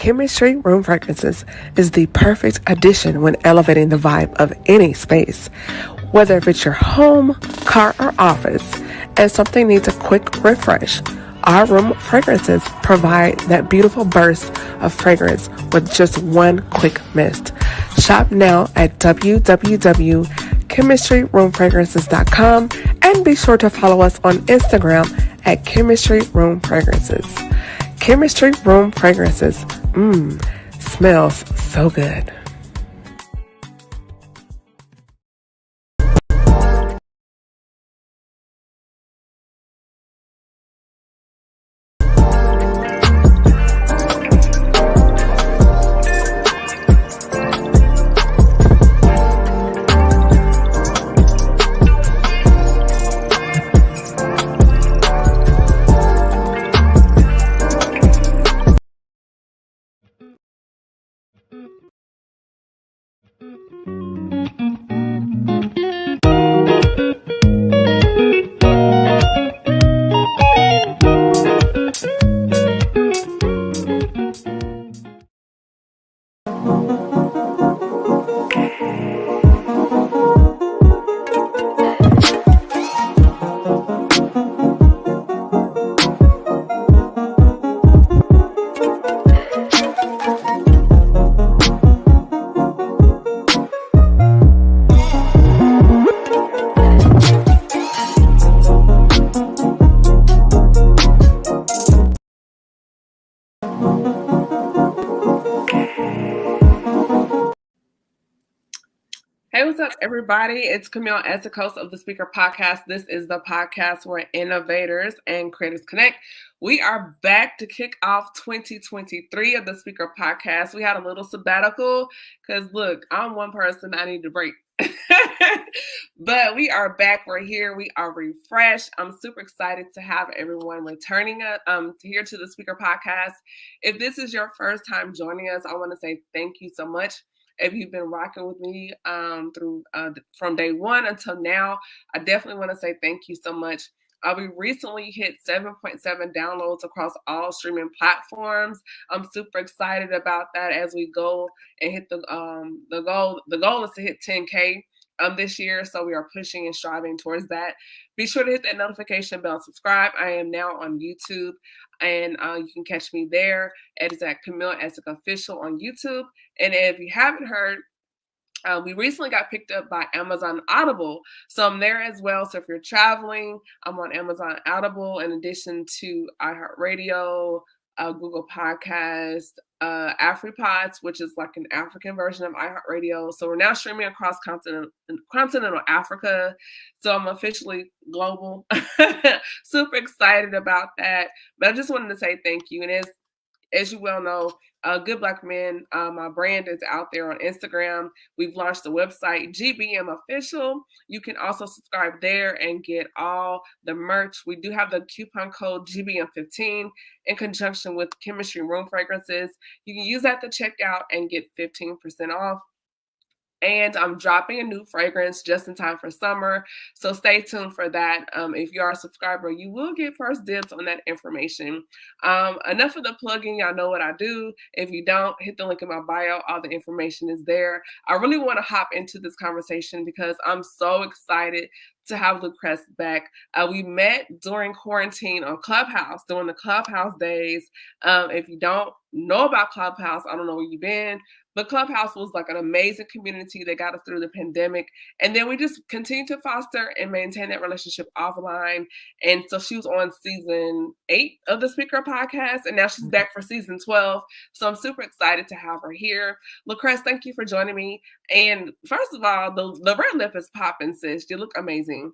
Chemistry Room Fragrances is the perfect addition when elevating the vibe of any space, whether if it's your home, car, or office, and something needs a quick refresh. Our room fragrances provide that beautiful burst of fragrance with just one quick mist. Shop now at www.chemistryroomfragrances.com and be sure to follow us on Instagram at Chemistry Room Fragrances. Chemistry Room Fragrances. Smells so good. Hey, what's up, everybody? It's Camille as the host of the Speaker Podcast. This is the podcast where innovators and creators connect. We are back to kick off 2023 of the Speaker Podcast. We had a little sabbatical because, look, I'm one person, I need to break. But we are back. We're here. We are refreshed. I'm super excited to have everyone returning here to the Speaker Podcast. If this is your first time joining us, I want to say thank you so much. If you've been rocking with me from day one until now, I definitely want to say thank you so much. We recently hit 7.7 downloads across all streaming platforms. I'm super excited about that as we go and hit the goal. The goal is to hit 10K this year, so we are pushing and striving towards that. Be sure to hit that notification bell and subscribe. I am now on YouTube, and you can catch me there. It is at Camille Essick Official on YouTube. And if you haven't heard, we recently got picked up by Amazon Audible. So I'm there as well. So if you're traveling, I'm on Amazon Audible in addition to iHeartRadio, Google Podcast, AfriPods, which is like an African version of iHeartRadio. So we're now streaming across continental Africa. So I'm officially global. Super excited about that. But I just wanted to say thank you. And as you well know, Good Black Men, my brand is out there on Instagram. We've launched the website, GBM Official. You can also subscribe there and get all the merch. We do have the coupon code GBM15 in conjunction with Chemistry Room Fragrances. You can use that to check out and get 15% off. And I'm dropping a new fragrance just in time for summer. So stay tuned for that. If you are a subscriber, you will get first dibs on that information. Enough of the plugging. Y'all know what I do. If you don't, hit the link in my bio. All the information is there. I really want to hop into this conversation because I'm so excited to have Lucress back. We met during quarantine on Clubhouse, during the Clubhouse days. If you don't know about Clubhouse, I don't know where you've been, but Clubhouse was like an amazing community that got us through the pandemic. And then we just continued to foster and maintain that relationship offline. And so she was on season 8 of the Speaker Podcast, and now she's back for season 12. So I'm super excited to have her here. Lucress, thank you for joining me. And first of all, the red lip is popping, sis. You look amazing.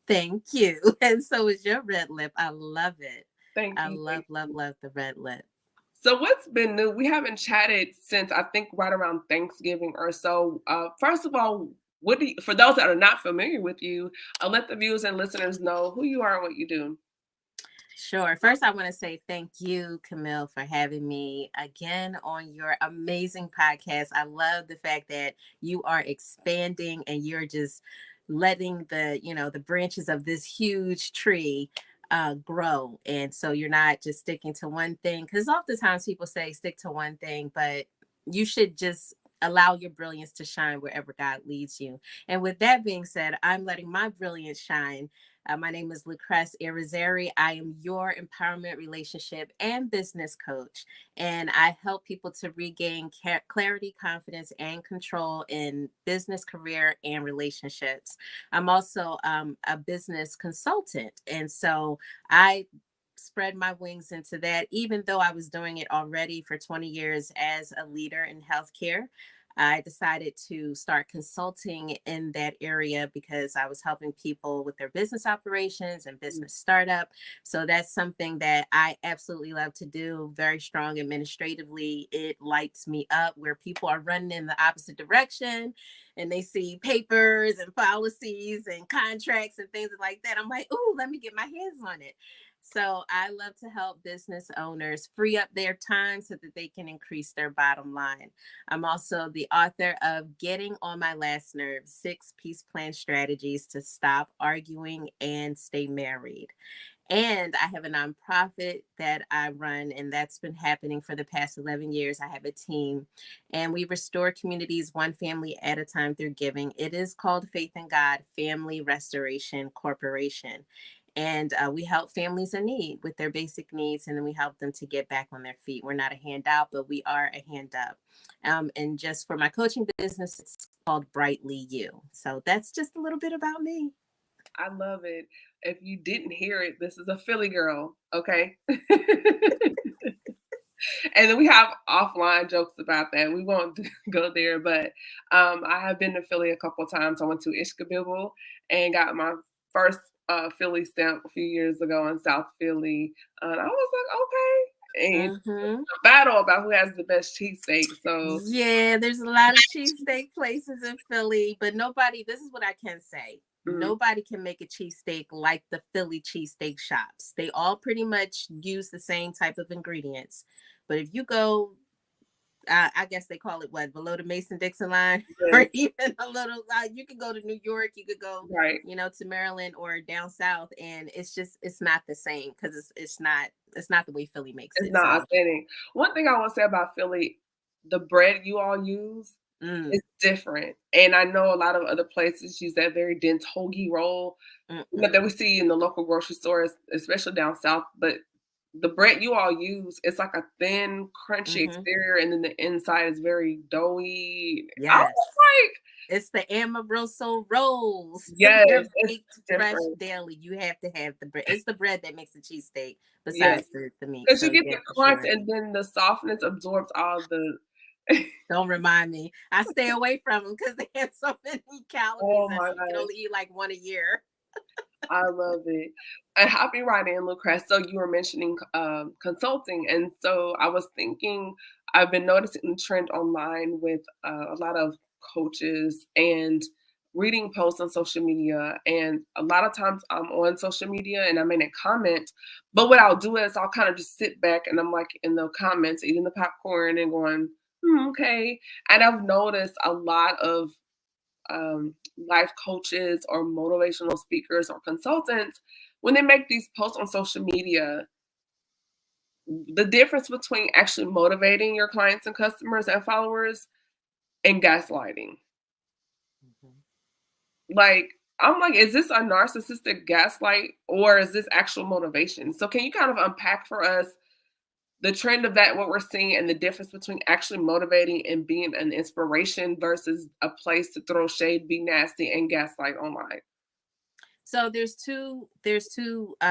Thank you. And so is your red lip. I love it. Thank you. I love the red lip. So what's been new? We haven't chatted since I think right around Thanksgiving or so. First of all, for those that are not familiar with you, let the viewers and listeners know who you are and what you do. Sure. First, I want to say thank you, Camille, for having me again on your amazing podcast. I love the fact that you are expanding and you're just letting the branches of this huge tree grow. And so you're not just sticking to one thing, because oftentimes people say stick to one thing, but you should just allow your brilliance to shine wherever God leads you. And with that being said, I'm letting my brilliance shine My name is Lucress Irizarry. I am your empowerment, relationship, and business coach. And I help people to regain clarity, confidence, and control in business, career, and relationships. I'm also a business consultant. And so I spread my wings into that, even though I was doing it already for 20 years as a leader in healthcare. I decided to start consulting in that area because I was helping people with their business operations and business startup. So that's something that I absolutely love to do. Very strong administratively. It lights me up where people are running in the opposite direction and they see papers and policies and contracts and things like that. I'm like, ooh, let me get my hands on it. So I love to help business owners free up their time so that they can increase their bottom line. I'm also the author of Getting on My Last Nerve, 6 Peace Plan Strategies to Stop Arguing and Stay Married. And I have a nonprofit that I run, and that's been happening for the past 11 years. I have a team, and we restore communities one family at a time through giving. It is called Faith in God Family Restoration Corporation. And we help families in need with their basic needs, and then we help them to get back on their feet. We're not a handout, but we are a hand up. And just for my coaching business, it's called Brightly You. So that's just a little bit about me. I love it. If you didn't hear it, this is a Philly girl, okay? And then we have offline jokes about that. We won't go there, but I have been to Philly a couple of times. I went to Ishkabibble and got my first Philly stamp a few years ago in South Philly. And I was like, okay. And it's Mm-hmm. a battle about who has the best cheesesteak. So, Yeah, there's a lot of cheesesteak places in Philly, but nobody, this is what I can say. mm, Nobody can make a cheesesteak like the Philly cheesesteak shops. They all pretty much use the same type of ingredients. But if you go, I guess they call it what, below the Mason Dixon line, yes, or even a little, you could go to New York, you could go, right. to Maryland or down south, and it's not the same because it's not the way Philly makes It's it. not So, authentic. One thing I want to say about Philly, the bread you all use mm, is different. And I know a lot of other places use that very dense hoagie roll, that mm-mm, we see in the local grocery stores, especially down south. But the bread you all use, it's like a thin, crunchy mm-hmm. exterior, and then the inside is very doughy. I was Yes. like, It's the Amoroso rolls. yes, They're it's baked fresh different. daily. You have to have the bread. It's the bread that makes the cheesesteak Yeah, besides the meat. because you So get yeah, the for crunch, sure. and then the softness absorbs all the. Don't remind me. I stay away from them because they have so many calories Oh in my them. You can god. only eat like one a year. I love it. And hopping right in, Lucrece. So you were mentioning consulting, and so I was thinking I've been noticing the trend online with a lot of coaches and reading posts on social media. And a lot of times I'm on social media and I'm in a comment, but what I'll do is I'll kind of just sit back and I'm like in the comments eating the popcorn and going, okay. And I've noticed a lot of life coaches or motivational speakers or consultants, when they make these posts on social media, the difference between actually motivating your clients and customers and followers and gaslighting. Mhm. Like, I'm like, is this a narcissistic gaslight or is this actual motivation? So, can you kind of unpack for us the trend of that, what we're seeing, and the difference between actually motivating and being an inspiration versus a place to throw shade, be nasty, and gaslight online? So there's two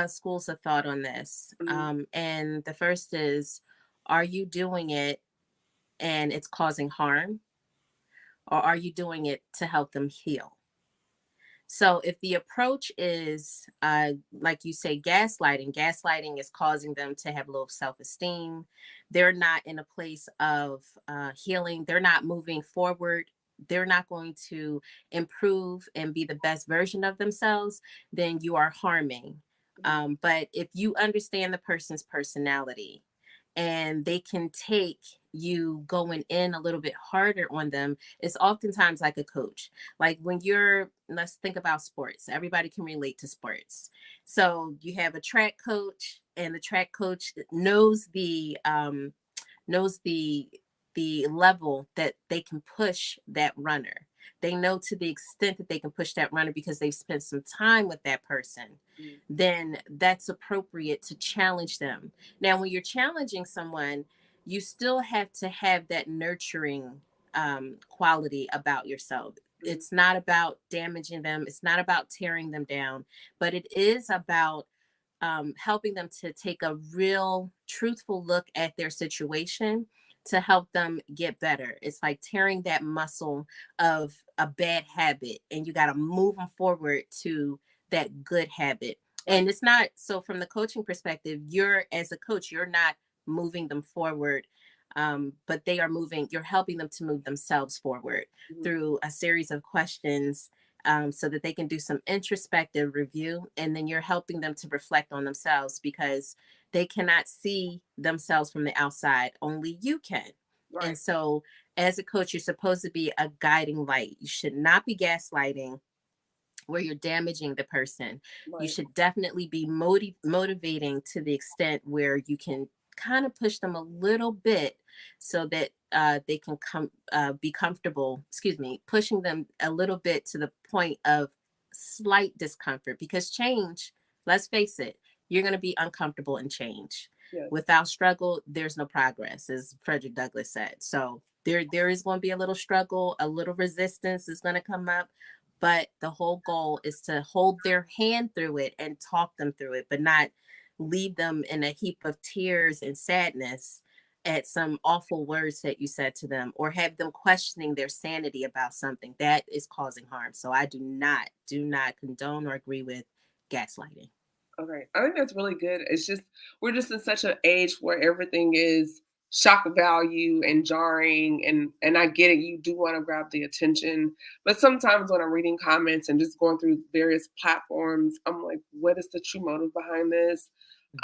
schools of thought on this, Mhm. and the first is, are you doing it and it's causing harm, or are you doing it to help them heal? So if the approach is, like you say, gaslighting is causing them to have low self-esteem. They're not in a place of healing. They're not moving forward. They're not going to improve and be the best version of themselves. Then you are harming. But if you understand the person's personality and they can take you going in a little bit harder on them, it's oftentimes like a coach. Like when you're, let's think about sports. Everybody can relate to sports. So you have a track coach, and the track coach knows the level that they can push that runner. they know to the extent that they can push that runner because they've spent some time with that person, then that's appropriate to challenge them. Now, when you're challenging someone, you still have to have that nurturing quality about yourself. It's not about damaging them, it's not about tearing them down, but it is about helping them to take a real, truthful look at their situation to help them get better. It's like tearing that muscle of a bad habit, and you got to move them forward to that good habit. And it's not so, from the coaching perspective, you're, as a coach, you're not moving them forward. But they are moving, you're helping them to move themselves forward through a series of questions, so that they can do some introspective review. And then you're helping them to reflect on themselves because they cannot see themselves from the outside. Only you can. Right. And so, as a coach, you're supposed to be a guiding light. You should not be gaslighting where you're damaging the person. Right. You should definitely be motivating to the extent where you can kind of push them a little bit so that they can be comfortable. Excuse me, pushing them a little bit to the point of slight discomfort, because change, let's face it, you're going to be uncomfortable in change. Yes. Without struggle, there's no progress, as Frederick Douglass said. So there is going to be a little struggle, a little resistance is going to come up, but the whole goal is to hold their hand through it and talk them through it, but not leave them in a heap of tears and sadness at some awful words that you said to them, or have them questioning their sanity about something that is causing harm. So I do not condone or agree with gaslighting. Okay, I think that's really good. It's just we're just in such an age where everything is shock value and jarring, and I get it. You do want to grab the attention, but sometimes when I'm reading comments and just going through various platforms, I'm like, what is the true motive behind this?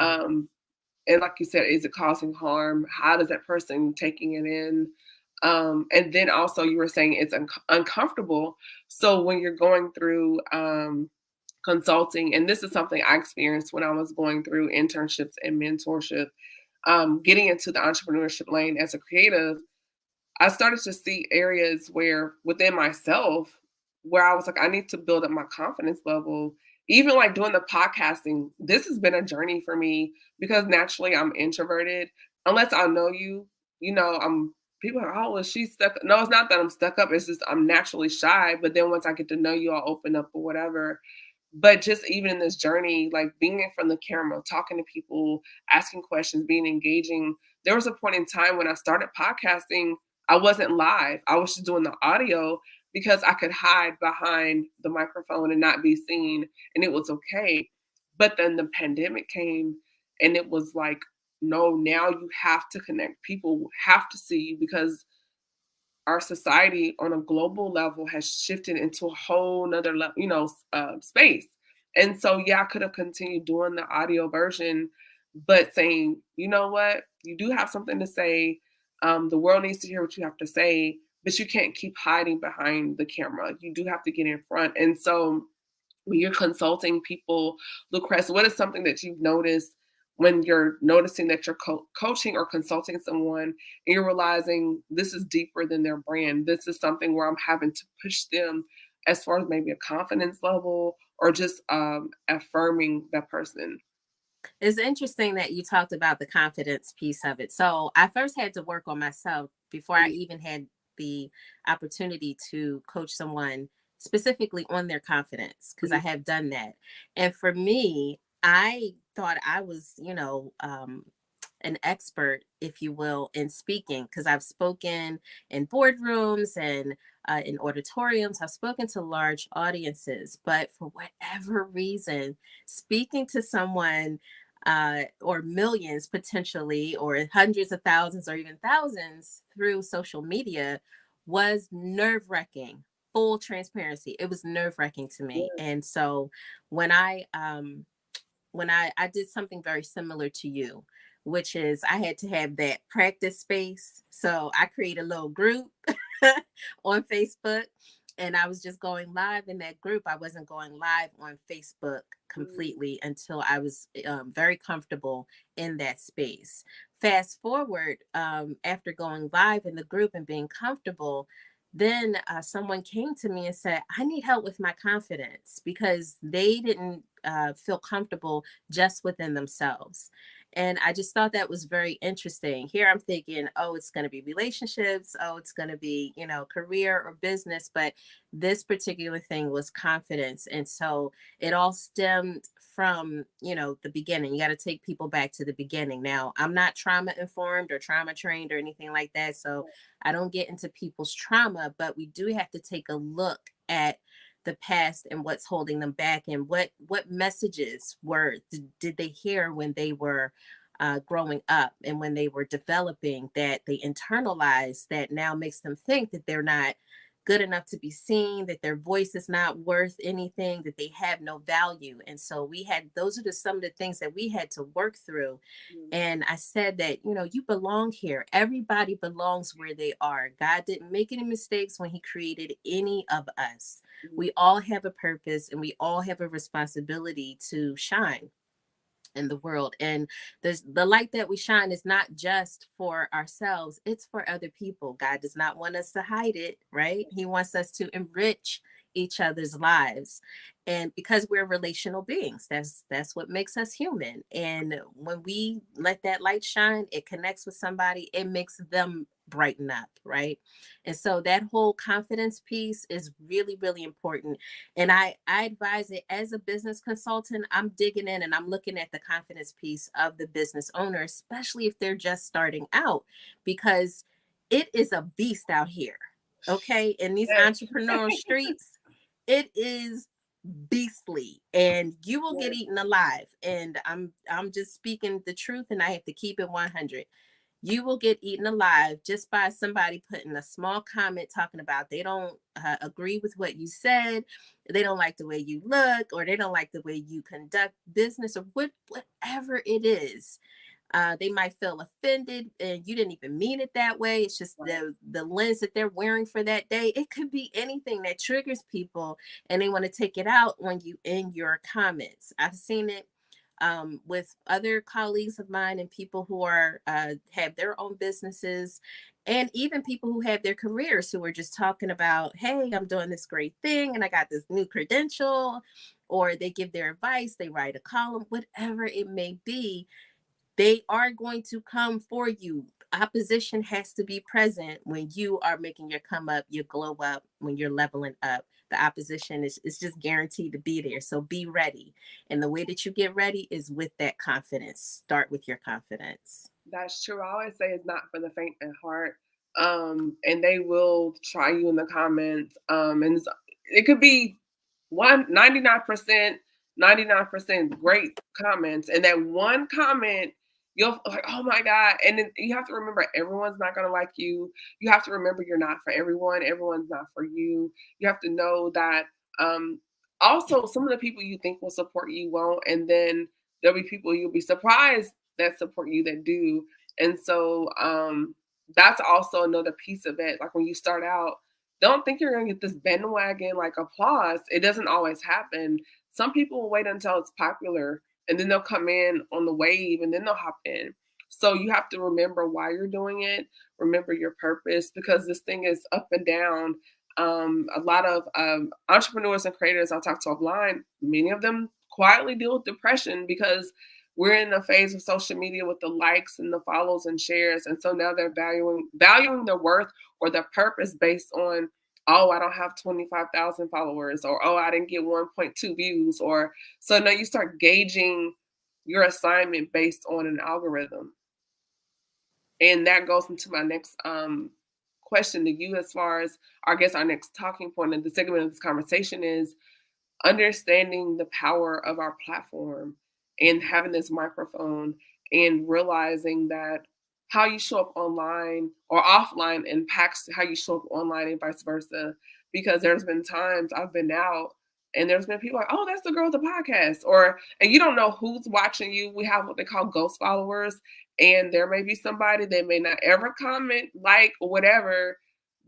Mhm. Um, and like you said, is it causing harm? How does that person taking it in? And then also you were saying it's uncomfortable. So when you're going through consulting, and this is something I experienced when I was going through internships and mentorship, getting into the entrepreneurship lane as a creative, I started to see areas where within myself where I was like, I need to build up my confidence level. Even like doing the podcasting, this has been a journey for me because naturally I'm introverted. Unless I know you, I'm people are, oh, well, she's stuck. No, it's not that I'm stuck up. It's just I'm naturally shy. But then once I get to know you, I'll open up or whatever. But just even in this journey, like being in front of the camera, talking to people, asking questions, being engaging, there was a point in time when I started podcasting, I wasn't live. I was just doing the audio because I could hide behind the microphone and not be seen, and it was okay. But then the pandemic came, and it was like, no, now you have to connect. People have to see you because our society on a global level has shifted into a whole nother space. And so yeah, I could have continued doing the audio version, but saying, you know what, you do have something to say. The world needs to hear what you have to say, but you can't keep hiding behind the camera. You do have to get in front. And so when you're consulting people, Lucress, what is something that you've noticed when you're noticing that you're coaching or consulting someone and you're realizing this is deeper than their brand? This is something where I'm having to push them as far as maybe a confidence level or just affirming that person. It's interesting that you talked about the confidence piece of it. So I first had to work on myself before I even had the opportunity to coach someone specifically on their confidence, because I Mhm. have done that. And for me, I thought I was, an expert, if you will, in speaking, because I've spoken in boardrooms and in auditoriums. I've spoken to large audiences, but for whatever reason, speaking to someone or millions potentially, or hundreds of thousands, or even thousands through social media was nerve wracking. Full transparency, it was nerve wracking to me. Yeah. And so when I did something very similar to you, which is I had to have that practice space. So I created a little group on Facebook, and I was just going live in that group. I wasn't going live on Facebook Mhm. completely until I was very comfortable in that space. Fast forward, after going live in the group and being comfortable, then someone came to me and said, I need help with my confidence, because they didn't feel comfortable just within themselves. And I just thought that was very interesting. Here I'm thinking, oh, it's going to be relationships. Oh, it's going to be, career or business. But this particular thing was confidence. And so it all stemmed from, the beginning. You got to take people back to the beginning. Now, I'm not trauma informed or trauma trained or anything like that. So I don't get into people's trauma, but we do have to take a look at the past and what's holding them back, and what messages did they hear when they were growing up and when they were developing, that they internalized, that now makes them think that they're not good enough to be seen, that their voice is not worth anything, that they have no value. And so those are some of the things that we had to work through. And I said that, you belong here. Everybody belongs where they are. God didn't make any mistakes when he created any of us. We all have a purpose and we all have a responsibility to shine in the world. And the light that we shine is not just for ourselves, it's for other people. God does not want us to hide it, right? He wants us to enrich each other's lives. And because we're relational beings, that's what makes us human. And when we let that light shine, it connects with somebody, it makes them brighten up, right? And so that whole confidence piece is really, really important. And I advise it as a business consultant. I'm digging in and I'm looking at the confidence piece of the business owner, especially if they're just starting out, because it is a beast out here. Okay. In these Yes, entrepreneurial streets, it is beastly, and you will get yes, eaten alive. And I'm just speaking the truth, and I have to keep it 100. You will get eaten alive just by somebody putting a small comment talking about they don't agree with what you said, they don't like the way you look, or they don't like the way you conduct business, or whatever it is. They might feel offended and you didn't even mean it that way. It's just right. the lens that they're wearing for that day. It could be anything that triggers people, and they want to take it out on you in your comments. I've seen it with other colleagues of mine and people who are have their own businesses, and even people who have their careers, who are just talking about, hey, I'm doing this great thing and I got this new credential, or they give their advice, they write a column, whatever it may be. They are going to come for you. Opposition has to be present when you are making your come up, your glow up, when you're leveling up. The opposition is just guaranteed to be there. So be ready. And the way that you get ready is with that confidence. Start with your confidence. That's true. I always say it's not for the faint at heart. And they will try you in the comments. And it could be 99%, 99% great comments. And that one comment, you'll like, oh my God. And then you have to remember, everyone's not going to like you. You have to remember, you're not for everyone. Everyone's not for you. You have to know that, um, also, some of the people you think will support you won't. And then there'll be people you'll be surprised that support you that do. And so, that's also another piece of it. Like, when you start out, don't think you're gonna get this bandwagon like applause. It doesn't always happen. Some people will wait until it's popular and then they'll come in on the wave and then they'll hop in. So you have to remember why you're doing it, remember your purpose, because this thing is up and down. A lot of entrepreneurs and creators I talk to offline, many of them quietly deal with depression because we're in the phase of social media with the likes and the follows and shares. And so now they're valuing their worth or their purpose based on, oh, I don't have 25,000 followers, or oh, I didn't get 1.2 views, or so now you start gauging your assignment based on an algorithm. And that goes into my next question to you, as far as, I guess, our next talking point in the segment of this conversation is understanding the power of our platform and having this microphone, and realizing that how you show up online or offline impacts how you show up online, and vice versa. Because there's been times I've been out and there's been people like, oh, that's the girl with the podcast. And you don't know who's watching you. We have what they call ghost followers. And there may be somebody that may not ever comment, like, or whatever.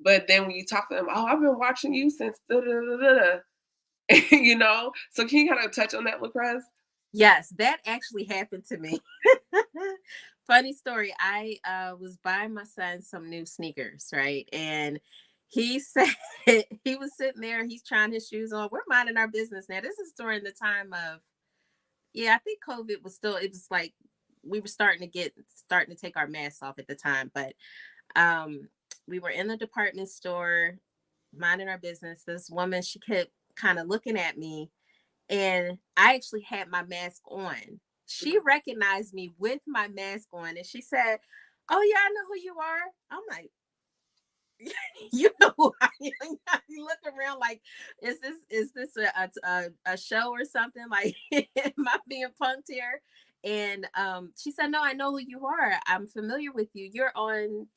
But then when you talk to them, oh, I've been watching you since da da da da da. So can you kind of touch on that, Lucrez? Yes, that actually happened to me. Funny story. I was buying my son some new sneakers, right? And He said he was sitting there, he's trying his shoes on. We're minding our business now. This is during the time of, yeah, I think COVID was still, it was like we were starting to take our masks off at the time. But um we were in the department store minding our business. This woman, she kept kind of looking at me, and I actually had my mask on. She recognized me with my mask on, and she said, "Oh yeah, I know who you are." I'm like, you know who I am. You look around like, is this a show or something? Like, am I being punked here? And she said, "No, I know who you are. I'm familiar with you. You're on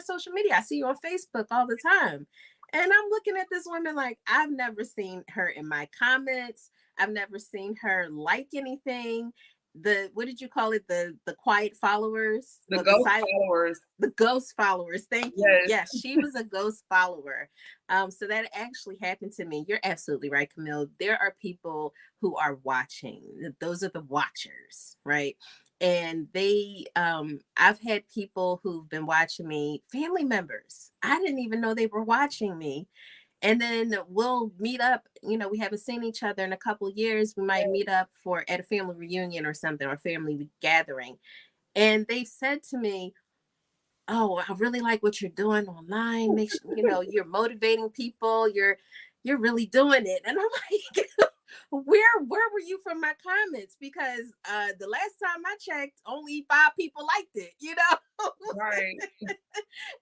social media. I see you on Facebook all the time." And I'm looking at this woman like, I've never seen her in my comments. I've never seen her like anything. The, what did you call it? The quiet followers, The well, the ghost silent, followers. the ghost followers. Thank you. Yes. Yes, she was a ghost follower. So that actually happened to me. You're absolutely right, Camille. There are people who are watching. Those are the watchers, right? And I've had people who've been watching me, family members. I didn't even know they were watching me. And then we'll meet up. We haven't seen each other in a couple years. We might meet up for at a family reunion or something, or family gathering. And they said to me, "Oh, I really like what you're doing online. Make sure, you're motivating people. You're really doing it." And I'm like, where were you from my comments? Because the last time I checked, only 5 people liked it. Right.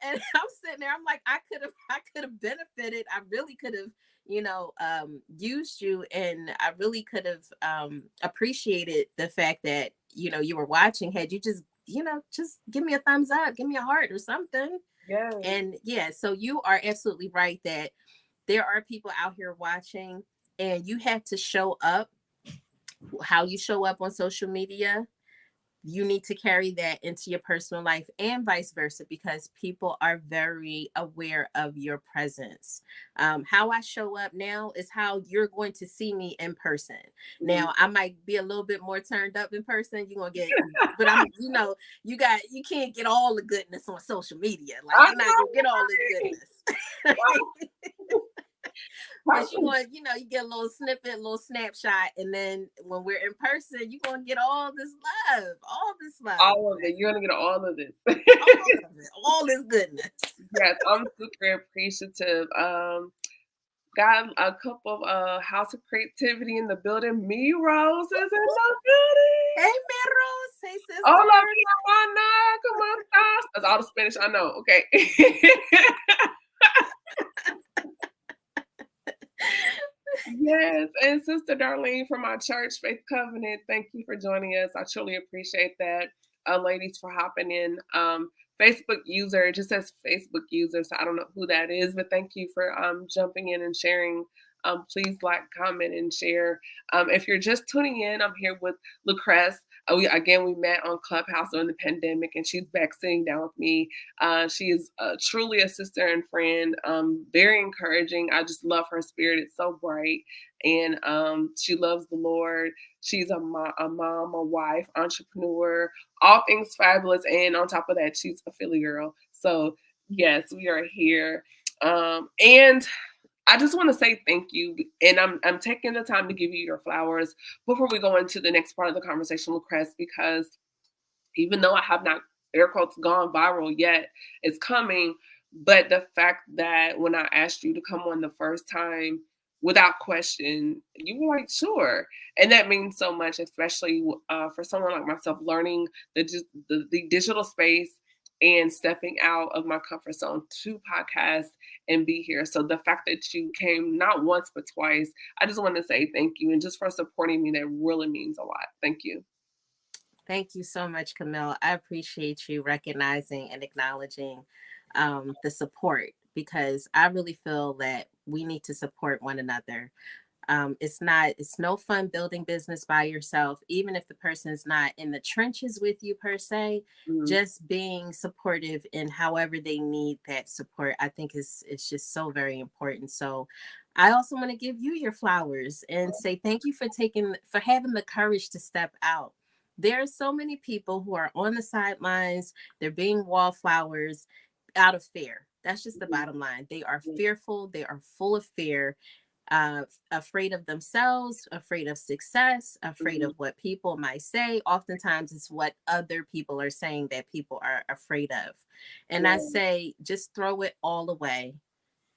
And I'm sitting there, I'm like, I could have benefited. I really could have, used you, and I really could have appreciated the fact that, you were watching. Had you just give me a thumbs up, give me a heart or something. Yes. And yeah, so you are absolutely right that there are people out here watching, and you have to show up how you show up on social media. You need to carry that into your personal life and vice versa, because people are very aware of your presence. How I show up now is how you're going to see me in person. Now, I might be a little bit more turned up in person. You're gonna get, but you can't get all the goodness on social media. Like, I you're not gonna get all this know. goodness. But you want, you get a little snippet, a little snapshot, and then when we're in person, you're gonna get all this love, all this love, All of it. You're gonna get all of this. all of it, all this goodness. Yes, I'm super appreciative. Got a cup of House of Creativity in the building. Me Rose is in the Hey, building. Meros, hey, Hola, sister. mi hermana, ¿cómo estás? That's all the Spanish I know. Okay. Yes, and Sister Darlene from our church, Faith Covenant, thank you for joining us. I truly appreciate that. Ladies, for hopping in. Facebook user, it just says Facebook user, so I don't know who that is, but thank you for jumping in and sharing. Please like, comment, and share. If you're just tuning in, I'm here with Lucress. We met on Clubhouse during the pandemic, and she's back sitting down with me. She is truly a sister and friend, very encouraging. I just love her spirit. It's so bright. And she loves the Lord. She's a mom, a wife, entrepreneur, all things fabulous. And on top of that, she's a Philly girl. So, yes, we are here. And I just want to say thank you. And I'm taking the time to give you your flowers before we go into the next part of the conversation with Cress, because even though I have not, air quotes, gone viral yet, it's coming. But the fact that when I asked you to come on the first time, without question, you were like, sure. And that means so much, especially for someone like myself, learning the digital space and stepping out of my comfort zone to podcast and be here. So the fact that you came not once, but twice, I just want to say thank you. And just for supporting me, that really means a lot. Thank you. Thank you so much, Camille. I appreciate you recognizing and acknowledging the support, because I really feel that we need to support one another. It's no fun building business by yourself, even if the person is not in the trenches with you per se. Mm. Just being supportive in however they need that support, I think is just so very important. So I also want to give you your flowers and say thank you for having the courage to step out. There are so many people who are on the sidelines, they're being wallflowers out of fear. That's just the Mhm. bottom line. They are Yeah. fearful. They are full of fear, afraid of themselves, afraid of success, afraid Mhm. of what people might say. Oftentimes, it's what other people are saying that people are afraid of. And I Yeah. say, just throw it all away.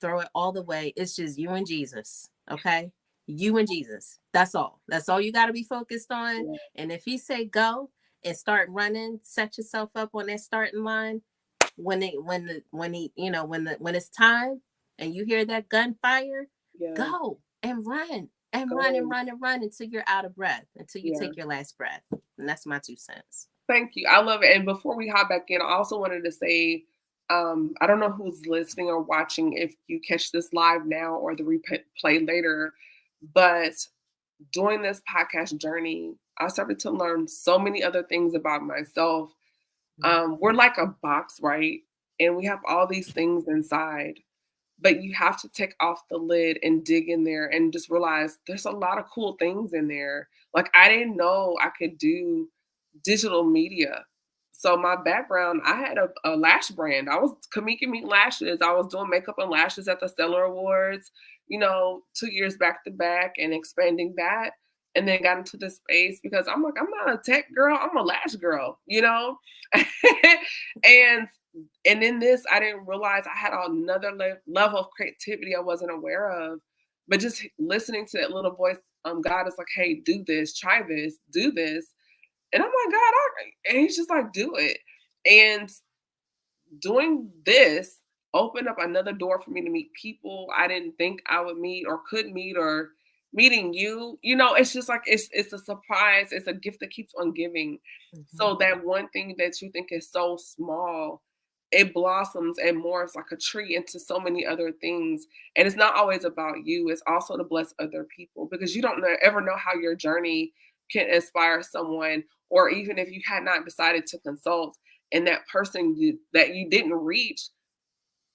Throw it all away. It's just you and Jesus. Okay. You and Jesus. That's all. That's all you got to be focused on. Yeah. And if he say go and start running, set yourself up on that starting line, when it's time and you hear that gunfire, Yeah. go and run and run and Go. run and run until you're out of breath, until you Yeah. take your last breath. And that's my 2 cents. Thank you. I love it. And before we hop back in, I also wanted to say, I don't know who's listening or watching if you catch this live now or the replay later, but during this podcast journey, I started to learn so many other things about myself. We're like a box, right? And we have all these things inside, but you have to take off the lid and dig in there and just realize there's a lot of cool things in there. Like I didn't know I could do digital media. So my background, I had a lash brand. I was Kamika Meet Lashes. I was doing makeup and lashes at the Stellar Awards, 2 years back to back and expanding that. And then got into this space because I'm like, I'm not a tech girl, I'm a lash girl. and and in this, I didn't realize I had another level of creativity I wasn't aware of. But just listening to that little voice, God is like, hey, do this, try this, do this. And I'm like, God, and he's just like, do it. And doing this opened up another door for me to meet people I didn't think I would meet or could meet, or meeting you. It's just like it's a surprise. It's a gift that keeps on giving. Mm-hmm. So that one thing that you think is so small, it blossoms and morphs like a tree into so many other things. And it's not always about you. It's also to bless other people, because you don't ever know how your journey can inspire someone, or even if you had not decided to consult and that person that you didn't reach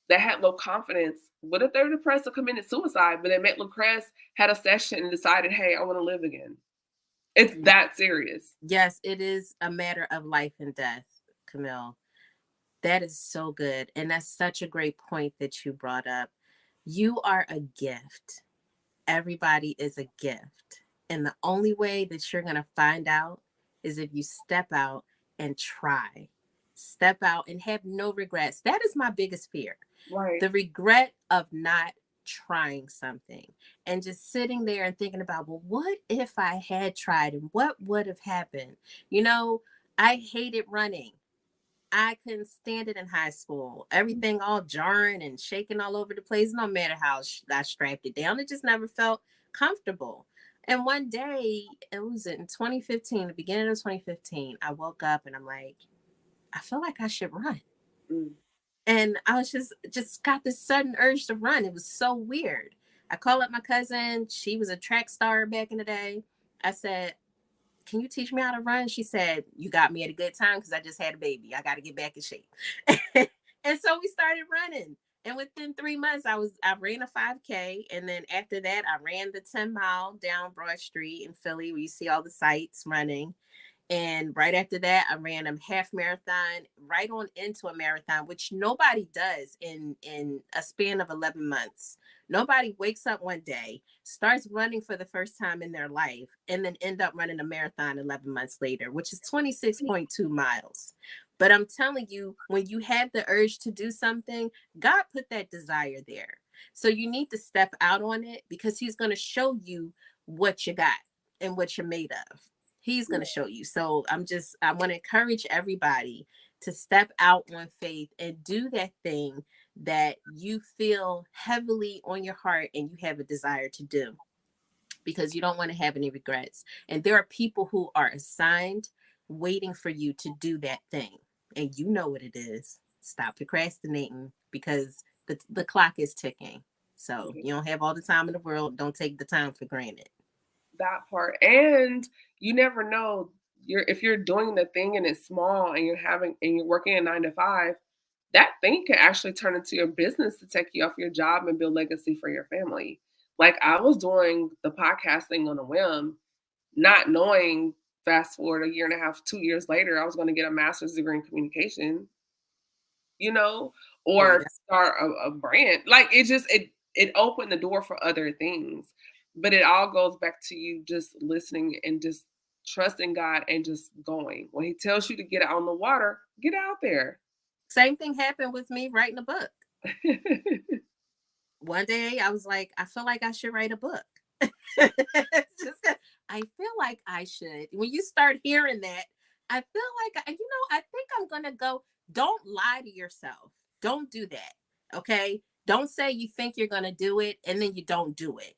that had low confidence, what if they were depressed or committed suicide, but they met Lucress, had a session, and decided, hey, I want to live again? It's that serious. Yes, it is a matter of life and death, Camille. That is so good. And that's such a great point that you brought up. You are a gift. Everybody is a gift. And the only way that you're going to find out is if you step out and try. Step out and have no regrets. That is my biggest fear. Right. The regret of not trying something and just sitting there and thinking about, well, what if I had tried and what would have happened? I hated running. I couldn't stand it in high school. Everything all jarring and shaking all over the place. No matter how I strapped it down, it just never felt comfortable. And one day, it was in 2015, the beginning of 2015, I woke up and I'm like, I feel like I should run. Mm. And I was just got this sudden urge to run. It was so weird. I called up my cousin. She was a track star back in the day. I said, can you teach me how to run? She said, you got me at a good time because I just had a baby. I got to get back in shape. And so we started running. And within 3 months, I ran a 5K. And then after that, I ran the 10 mile down Broad Street in Philly, where you see all the sites running. And right after that, I ran a half marathon right on into a marathon, which nobody does in a span of 11 months. Nobody wakes up one day, starts running for the first time in their life, and then end up running a marathon 11 months later, which is 26.2 miles. But I'm telling you, when you have the urge to do something, God put that desire there. So you need to step out on it, because he's going to show you what you got and what you're made of. He's going to show you. So I want to encourage everybody to step out on faith and do that thing that you feel heavily on your heart and you have a desire to do, because you don't want to have any regrets. And there are people who are assigned waiting for you to do that thing. And you know what it is. Stop procrastinating, because the clock is ticking. So Yeah. you don't have all the time in the world. Don't take the time for granted. That part. And you never know, if you're doing the thing and it's small and you're working a 9 to 5, that thing can actually turn into your business to take you off your job and build legacy for your family. Like I was doing the podcasting on a whim, not knowing, fast forward a year and a half, 2 years later, I was going to get a master's degree in communication. you know, Oh, or that's start a brand. Like it opened the door for other things. But it all goes back to you just listening and just trusting God and just going. When he tells you to get out on the water, get out there. same thing happened with me writing a book. One day I was like, I feel like I should write a book. Just I feel like I should. When you start hearing that, I feel like I think I'm gonna go. Don't lie to yourself. Don't do that. Okay. Don't say you think you're gonna do it and then you don't do it.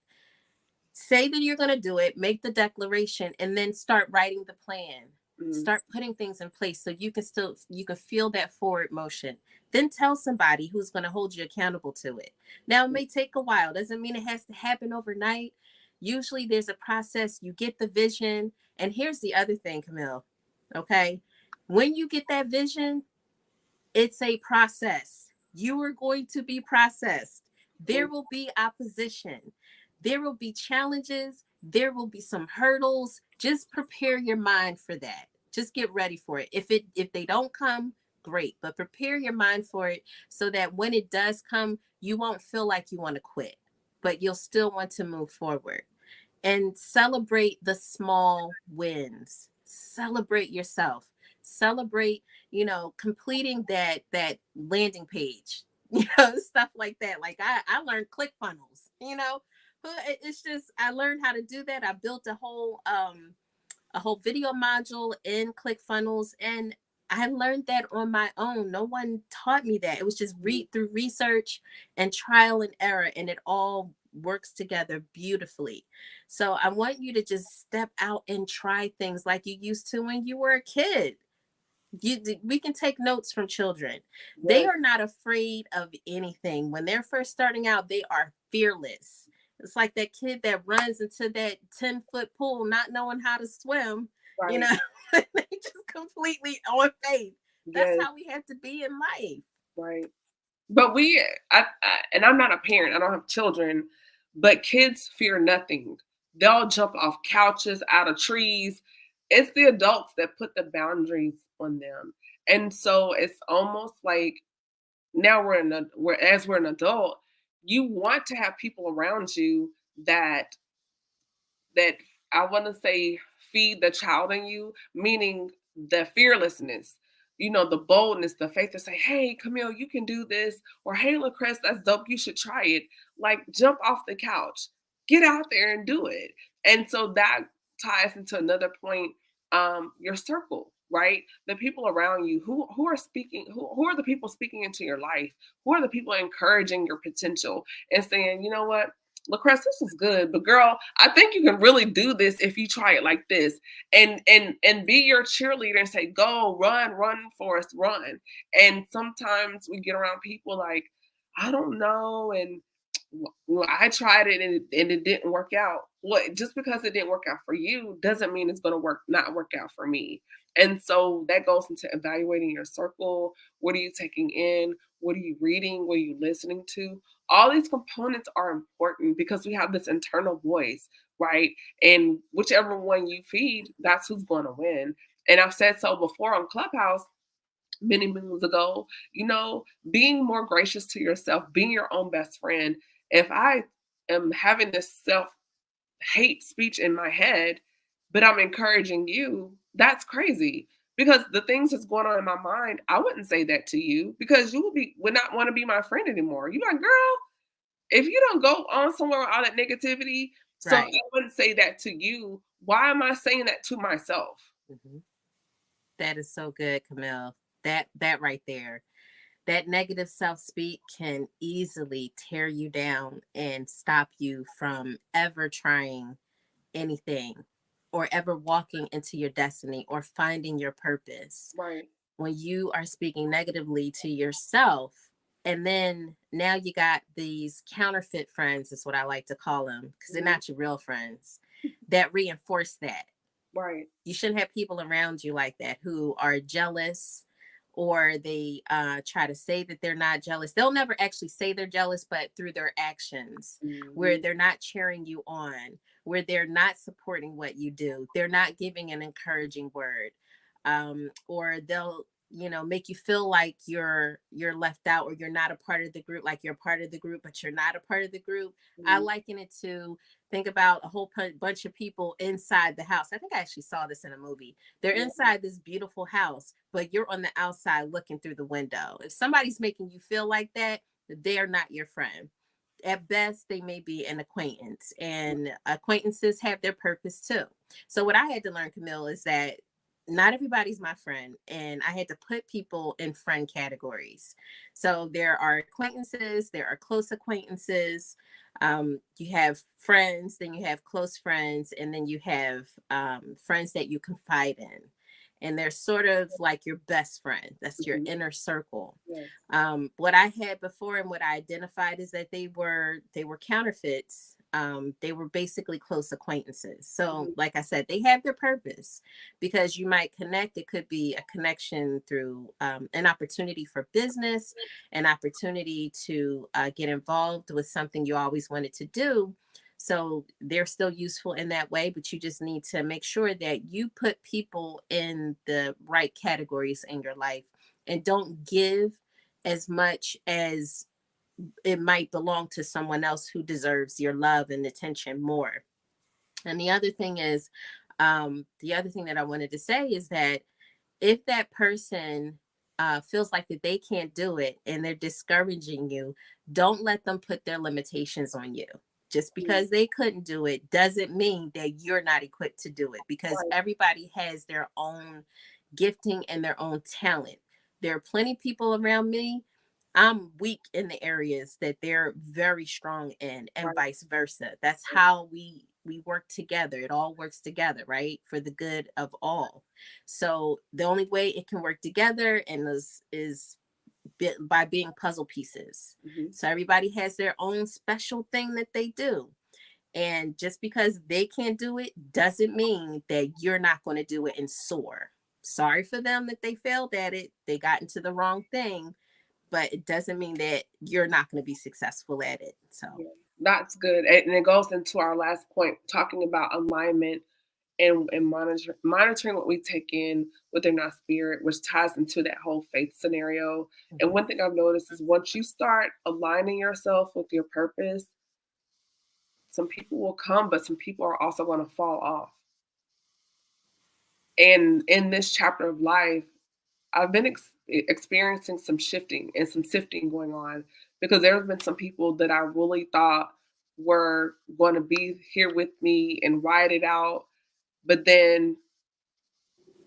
Say that you're going to do it, make the declaration, and then start writing the plan. Mm, Start putting things in place so you can feel that forward motion. Then tell somebody who's going to hold you accountable to it. Now it may take a while, doesn't mean it has to happen overnight. Usually there's a process. You get the vision. And here's the other thing, Camille. Okay. When you get that vision, it's a process. You are going to be processed. There mm, will be opposition. There will be challenges. There will be some hurdles. Just prepare your mind for that. Just get ready for it. If they don't come, great, but prepare your mind for it so that when it does come, you won't feel like you want to quit, but you'll still want to move forward and celebrate the small wins. Celebrate yourself. Celebrate, completing that landing page. Stuff like that. Like I learned ClickFunnels. It's just I learned how to do that. I built a whole video module in ClickFunnels, and I learned that on my own. No one taught me that. It was just mm. read through research and trial and error, and it all works together beautifully. So I want you to just step out and try things like you used to when you were a kid. We can take notes from children. They Yes, are not afraid of anything. When they're first starting out, they are fearless. It's like that kid that runs into that 10-foot pool not knowing how to swim, you right. know, they just completely on faith. That's Yes, how we have to be in life. right. But and I'm not a parent, I don't have children, but kids fear nothing. They'll jump off couches, out of trees. It's the adults that put the boundaries on them. And so it's almost like now we're an adult, you want to have people around you that I want to say feed the child in you, meaning the fearlessness, the boldness, the faith to say, hey, Camille, you can do this, or hey, Lucress, that's dope, you should try it. Like, jump off the couch, get out there and do it. And so that ties into another point, your circle, right? The people around you who are speaking, who are the people speaking into your life? Who are the people encouraging your potential and saying, you know what? Lucress, this is good, but girl, I think you can really do this if you try it like this. And be your cheerleader and say, go, run, Forrest, run. And sometimes we get around people like, I don't know, and well, I tried it and it didn't work out. Well, just because it didn't work out for you doesn't mean it's going to not work out for me. And so that goes into evaluating your circle. What are you taking in? What are you reading? What are you listening to? All these components are important because we have this internal voice, right? And whichever one you feed, that's who's going to win. And I've said so before on Clubhouse many moons ago, being more gracious to yourself, being your own best friend. If I am having this self hate speech in my head, but I'm encouraging you, that's crazy. Because the things that's going on in my mind, I wouldn't say that to you because would not want to be my friend anymore. You like, girl, if you don't go on somewhere with all that negativity, so I Right. wouldn't say that to you. Why am I saying that to myself? Mhm. That is so good, Camille. That right there. That negative self-speak can easily tear you down and stop you from ever trying anything or ever walking into your destiny or finding your purpose. Right. When you are speaking negatively to yourself, and then now you got these counterfeit friends, is what I like to call them, because they're Mhm. not your real friends, that reinforce that. Right. You shouldn't have people around you like that who are jealous, or they try to say that they're not jealous. They'll never actually say they're jealous, but through their actions, where Mhm. they're not cheering you on, where they're not supporting what you do, they're not giving an encouraging word, or they'll make you feel like you're left out, or you're not a part of the group, like you're part of the group but you're not a part of the group. I Mhm. liken it to, think about a whole bunch of people inside the house. I think I actually saw this in a movie. They're Yeah, inside this beautiful house, but you're on the outside looking through the window. If somebody's making you feel like that, they're not your friend. At best, they may be an acquaintance, and acquaintances have their purpose too. So what I had to learn, Camille, is that not everybody's my friend, and I had to put people in friend categories. So there are acquaintances, there are close acquaintances, you have friends, then you have close friends, and then you have friends that you confide in. And they're sort of like your best friend. That's your mhm, inner circle. yes, What I had before and what I identified is that they were counterfeits. They were basically close acquaintances. So, mhm, like I said, they have their purpose, because you might connect. It could be a connection through an opportunity for business, an opportunity to get involved with something you always wanted to do. So they're still useful in that way, but you just need to make sure that you put people in the right categories in your life, and don't give as much as it might belong to someone else who deserves your love and attention more. And the other thing that I wanted to say is that if that person feels like that they can't do it and they're discouraging you, don't let them put their limitations on you. Just mhm, because they couldn't do it doesn't mean that you're not equipped to do it, because right, everybody has their own gifting and their own talent. There are plenty of people around me. I'm weak in the areas that they're very strong in, and right, vice versa. That's right, how we work together. It all works together, right? For the good of all. So the only way it can work together and is by being puzzle pieces. mhm, So everybody has their own special thing that they do. And just because they can't do it doesn't mean that you're not going to do it and soar. Sorry for them that they failed at it. They got into the wrong thing, but it doesn't mean that you're not going to be successful at it. So, yeah. That's good, and it goes into our last point, talking about alignment and monitoring what we take in within our spirit, which ties into that whole faith scenario. And mhm. one thing I've noticed is once you start aligning yourself with your purpose, some people will come, but some people are also going to fall off. And in this chapter of life, I've been experiencing some shifting and some sifting going on, because there's been some people that I really thought were going to be here with me and ride it out. But then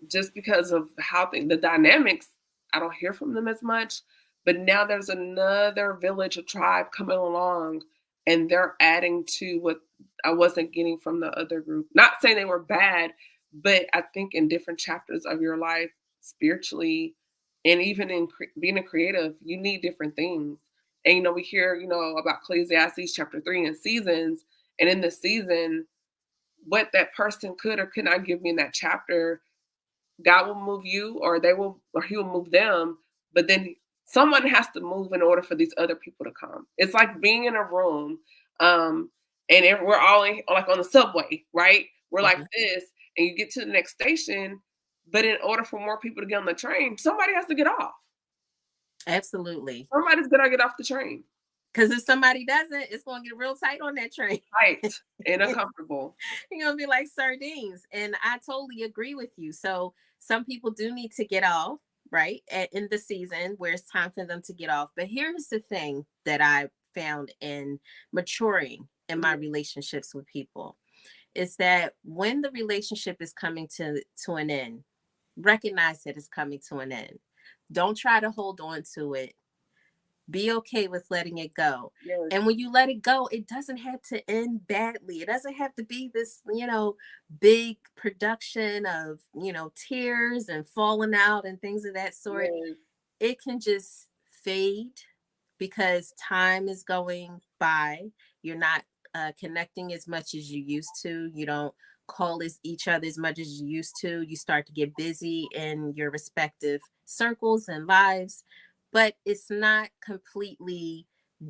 just because of how the dynamics, I don't hear from them as much. But now there's another village, a tribe coming along, and they're adding to what I wasn't getting from the other group. Not saying they were bad, but I think in different chapters of your life, spiritually, and even in being a creative, you need different things. And we hear about Ecclesiastes chapter 3 and seasons, and in the season, what that person could or could not give me in that chapter, God will move you, or they will, or He will move them. But then someone has to move in order for these other people to come. It's like being in a room, um, and we're all like on the subway, right? We're like Mhm. this, and you get to the next station, but in order for more people to get on the train, somebody has to get off. Absolutely. Somebody's gonna get off the train. Because if somebody doesn't, it's going to get real tight on that train. Right. And uncomfortable. You're going to be like sardines. And I totally agree with you. So some people do need to get off, right? In the season where it's time for them to get off. But here's the thing that I found in maturing in my Mhm. relationships with people is that when the relationship is coming to an end, recognize that it's coming to an end. Don't try to hold on to it. Be okay with letting it go. Yes. And when you let it go, it doesn't have to end badly. It doesn't have to be this, big production of, tears and falling out and things of that sort. Yes. It can just fade because time is going by. You're not connecting as much as you used to. You don't call each other as much as you used to. You start to get busy in your respective circles and lives, but it's not completely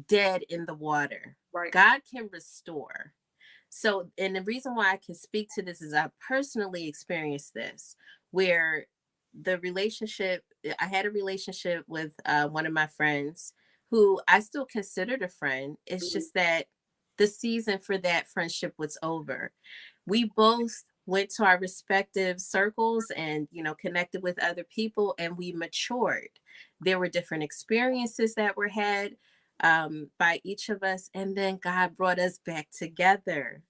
dead in the water. Right. God can restore. So, and the reason why I can speak to this is I personally experienced this, where the relationship, I had a relationship with one of my friends who I still considered a friend. It's Mhm. just that the season for that friendship was over. We both went to our respective circles and, connected with other people, and we matured. There were different experiences that were had by each of us, and then God brought us back together.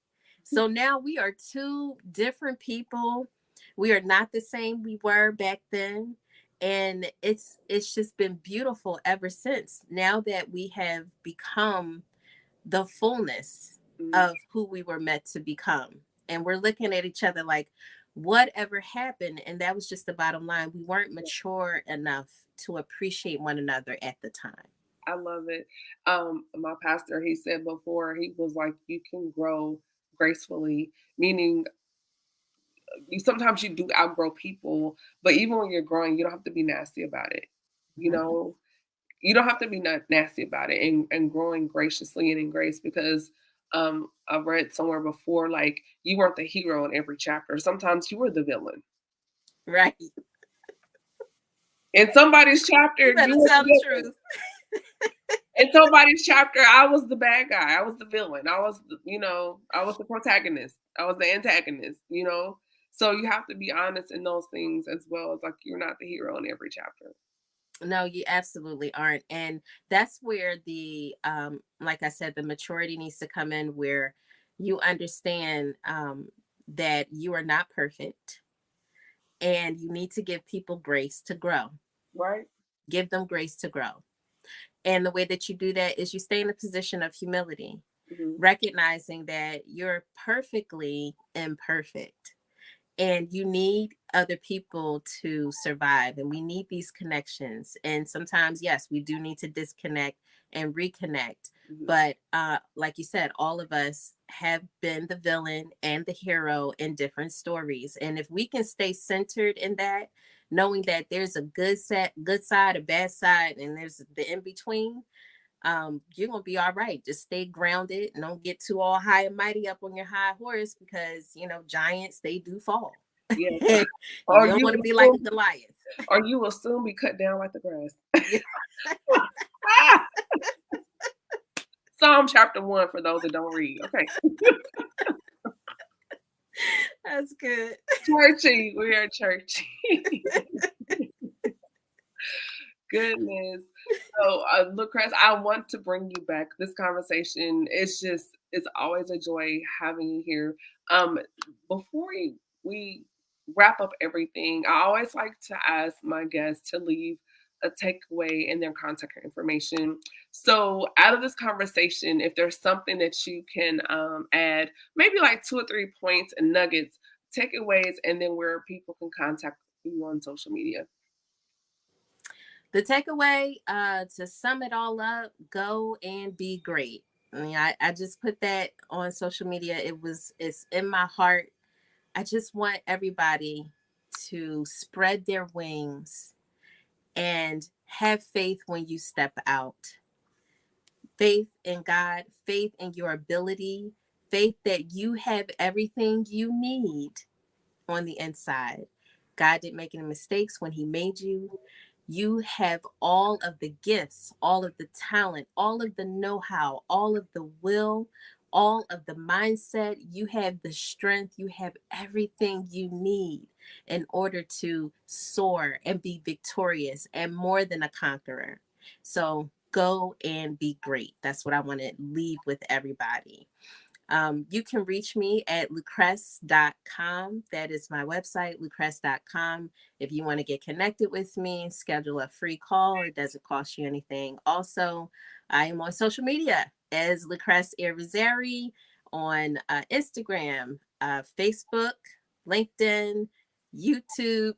So now we are two different people. We are not the same we were back then, and it's just been beautiful ever since. Now that we have become the fullness Mhm. of who we were meant to become. And we're looking at each other like, whatever happened? And that was just the bottom line. We weren't mature enough to appreciate one another at the time. I love it. My pastor, he said before, he was like, you can grow gracefully, meaning you sometimes you do outgrow people, but even when you're growing, you don't have to be nasty about it. You Mhm. know, you don't have to be nasty about it, and growing graciously and in grace, because I've read somewhere before, like, you weren't the hero in every chapter. Sometimes you were the villain. Right. In somebody's chapter, You you better were the tell the villain. truth. In somebody's chapter, I was the bad guy. I was the villain. I was, I was the protagonist. I was the antagonist. So you have to be honest in those things as well, as like you're not the hero in every chapter. No, you absolutely aren't. And that's where the, like I said, the maturity needs to come in, where you understand that you are not perfect and you need to give people grace to grow. Right? Give them grace to grow. And the way that you do that is you stay in a position of humility, Hmm. recognizing that you're perfectly imperfect and you need other people to survive, and we need these connections. And sometimes, yes, we do need to disconnect and reconnect. Hmm. But like you said, all of us have been the villain and the hero in different stories, and if we can stay centered in that, knowing that there's a good side, a bad side, and there's the in between, you're gonna be all right. Just stay grounded and don't get too all high and mighty up on your high horse, because giants, they do fall. Yeah. You Or don't you want to will be like a soon, Goliath. or you will soon be cut down like the grass. Yeah, Ah! Psalm chapter 1 for those that don't read. Okay. that's good. Churchy. We are churchy. Goodness. So, Lucrez, I want to bring you back. This conversation, it's always a joy having you here. Um, before we wrap up everything, I always like to ask my guests to leave a takeaway in their contact information. So, out of this conversation, if there's something that you can add, maybe like 2 or 3 points and nuggets, takeaways, and then where people can contact you on social media. The takeaway, to sum it all up, go and be great. I mean, I just put that on social media. It's in my heart. I just want everybody to spread their wings and have faith when you step out. Faith in God, faith in your ability, faith that you have everything you need on the inside. God didn't make any mistakes when He made you. You have all of the gifts, all of the talent, all of the know how, all of the will, all of the mindset. You have the strength. You have everything you need in order to soar and be victorious and more than a conqueror. So go and be great. That's what I want to leave with everybody. You can reach me at lucress.com. That is my website, lucress.com. If you want to get connected with me, schedule a free call. It doesn't cost you anything. Also, I am on social media as Lucress Irizarry on Instagram, Facebook, LinkedIn, YouTube,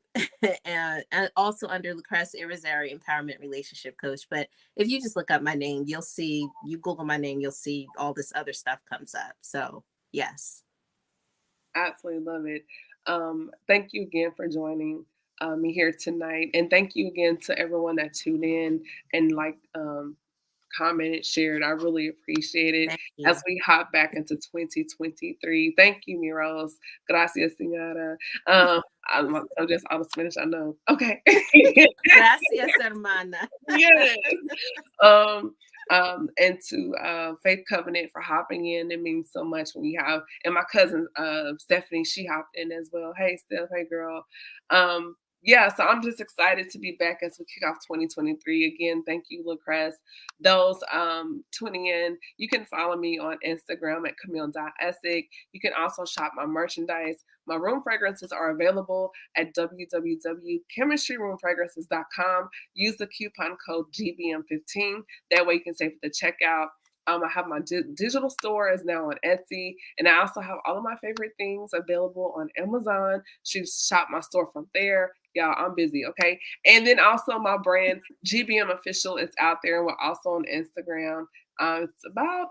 and also under Lucress Irizarry Empowerment Relationship Coach. But if you just look up my name, you'll see, you Google my name, you'll see all this other stuff comes up. So, yes. Absolutely love it. Thank you again for joining me here tonight. And thank you again to everyone that tuned in and commented, shared. I really appreciate it. Thank As you. we hop back into 2023. Thank you, Miros. Gracias, señora. Um, I'm just out of Spanish. I know. Okay. Gracias, hermana. Yes. And to Faith Covenant for hopping in. It means so much when you have, and my cousin Stephanie, she hopped in as well. Hey Steph, hey girl. Yeah, so I'm just excited to be back as we kick off 2023 again. Thank you, Lucress. Those tuning in, you can follow me on Instagram at Camille.Essig. You can also shop my merchandise. My room fragrances are available at www.chemistryroomfragrances.com. Use the coupon code GBM15. That way you can save the checkout. I have my digital store is now on Etsy, and I also have all of my favorite things available on Amazon. She shop my store from there. Y'all, I'm busy, okay? And then also my brand GBM Official is out there, and we're also on Instagram. It's about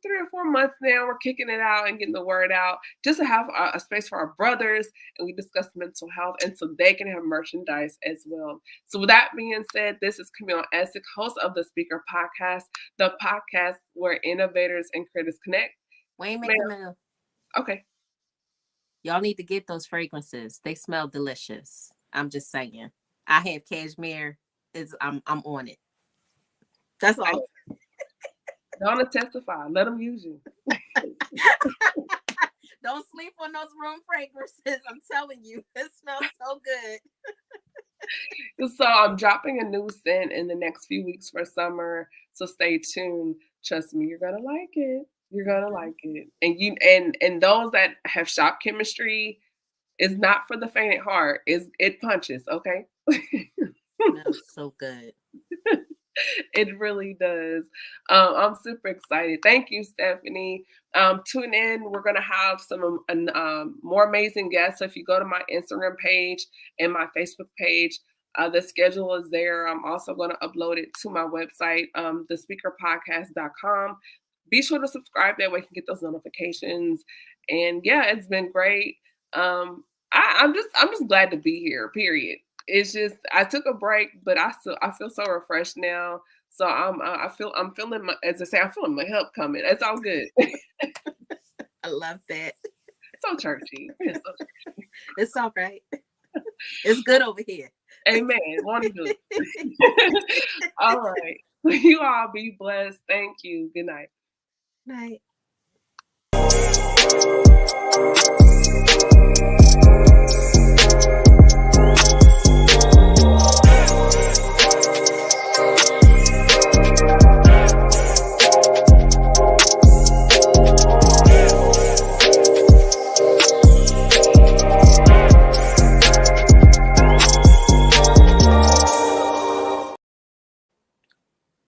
3 or 4 months now. We're kicking it out and getting the word out just to have a space for our brothers, and we discuss mental health, and so they can have merchandise as well. So with that being said, this is Camille Essig, host of the Speaker Podcast, the podcast where innovators and creators connect. Wait a minute, Camille. Okay. Y'all need to get those fragrances. They smell delicious. I'm just saying. I have cashmere. I'm on it. That's all. Don't testify. Let them use you. Don't sleep on those room fragrances. I'm telling you, it smells so good. So I'm dropping a new scent in the next few weeks for summer. So stay tuned. Trust me, you're gonna like it. You're gonna like it. And those that have shop chemistry, is not for the faint at heart. It punches, okay? Smells so good. It really does. I'm super excited. Thank you, Stephanie. Tune in. We're going to have some more amazing guests. So if you go to my Instagram page and my Facebook page, the schedule is there. I'm also going to upload it to my website, thespeakerpodcast.com. Be sure to subscribe. That way you can get those notifications. And yeah, it's been great. I'm just glad to be here, period. It's just I took a break, but I feel so refreshed now. So I'm feeling my, as I say, I'm feeling my help coming. It's all good. I love that. So churchy. It's all right. It's good over here. Amen. Want to do it. All right. You all be blessed. Thank you. Good night. Night.